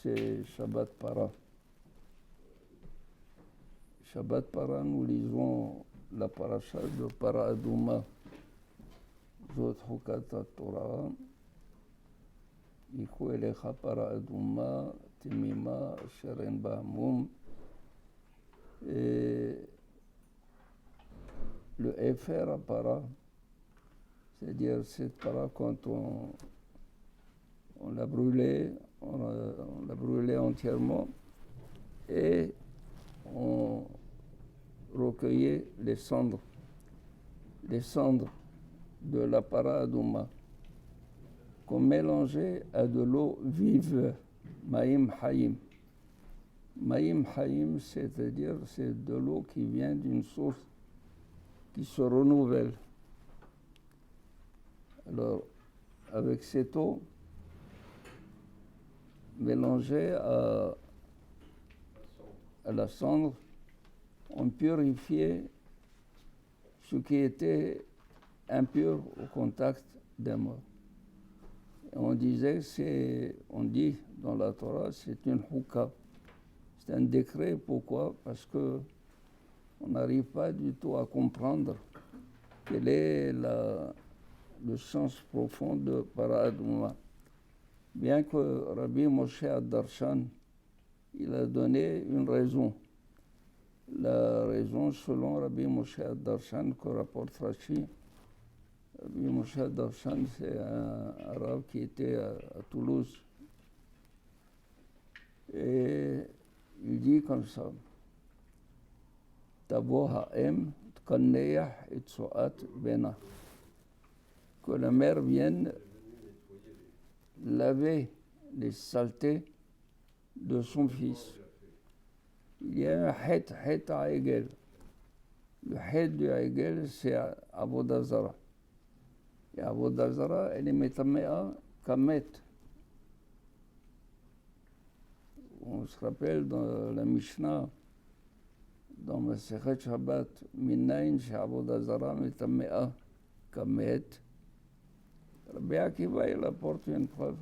c'est Shabbat Para. Shabbat Para, nous lisons la paracha de Para Aduma, Zot Hukat Torah, Iku Elecha Para Aduma, Timima, Sheren Bahamum, et le Efer à Para, c'est-à-dire cette para quand on l'a brûlé, on l'a brûlé entièrement et on recueillait les cendres de la para Aduma qu'on mélangeait à de l'eau vive, Maïm Haïm. Maïm Haïm, c'est-à-dire c'est de l'eau qui vient d'une source qui se renouvelle. Alors, avec cette eau mélangée à la cendre, on purifiait ce qui était impur au contact des morts. Et on dit dans la Torah, c'est une houka. C'est un décret, pourquoi? Parce que on n'arrive pas du tout à comprendre quel est le sens profond de Para Aduma. Bien que Rabbi Moshe Ad-Darshan, il a donné une raison. La raison, selon Rabbi Moshe Ad-Darshan, que rapporte Rashi, Rabbi Moshe Ad-Darshan, c'est un arabe qui était à Toulouse. Et il dit comme ça, Tabo ha'em tkanneyah et so'at bena. Que la mère vienne laver les saletés de son fils. Il y a un het à Egel. Le het du Egel, c'est Avodazara. Et Avodazara, elle est métamea kamet. On se rappelle dans la Mishnah, dans Masechet Shabbat, Minayin chez Avodazara métamea kamet. Rabbi Akiva, il apporte une preuve.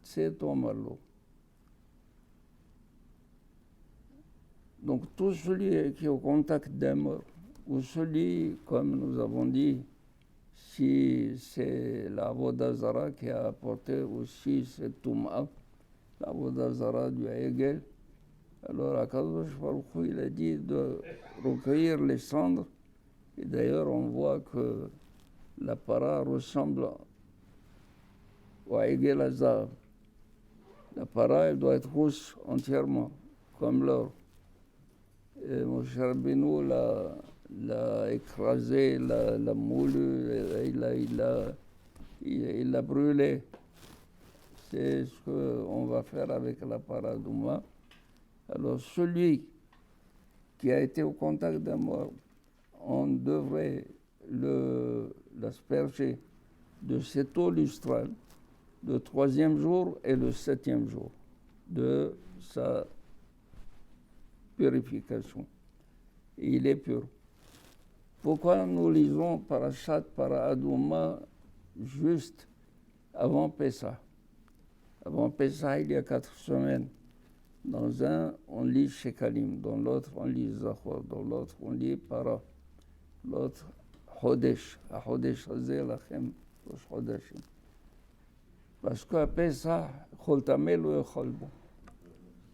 C'est Omarlo. Donc tout celui qui est au contact d'un mort, ou celui, comme nous avons dit, si c'est la Vodazara qui a apporté, ou si c'est Touma, la Vodazara du Hegel, alors Akadosh Baruch Hu, il a dit de recueillir les cendres, et d'ailleurs on voit que la para ressemble au Hegel Azar. La para, elle doit être rouge entièrement, comme l'or. Et Moshe Rabbeinu l'a écrasé, l'a moulu, il l'a brûlé. C'est ce qu'on va faire avec la para Aduma. Alors celui qui a été au contact d'un mort, on devrait l'asperger de cette eau lustrale le 3e jour et le 7e jour de sa purification. Et il est pur. Pourquoi nous lisons Parashat Para Aduma juste avant Pessah? Avant Pessah, il y a 4 semaines. Dans un, on lit Shekalim, dans l'autre, on lit Zachor, dans l'autre, on lit Para, l'autre, Chodesh. À Chodesh Hazeh Lachem, Rosh Chodeshim. Parce qu'à Pessah, Chol Tameh lo yechol bo.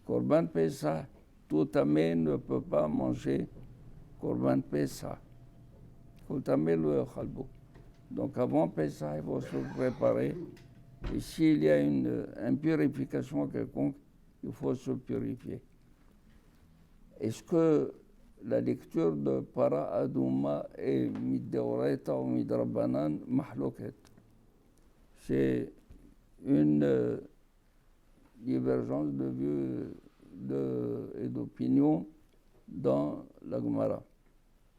Korban Pessah, tout Tameh ne peut pas manger Korban Pessah. Chol Tameh lo yechol bo. Donc avant Pessah, il faut se préparer. Et s'il y a une impurification quelconque, il faut se purifier. Est-ce que la lecture de Para Aduma est Middeoraita ou Midrabanan Mahloket? C'est une divergence de vue et d'opinion dans la Gemara.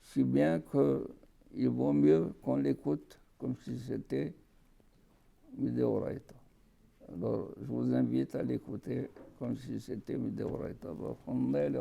Si bien qu'il vaut mieux qu'on l'écoute comme si c'était Middeoraita. Alors, je vous invite à l'écouter comme si c'était Middeoraita. Amen.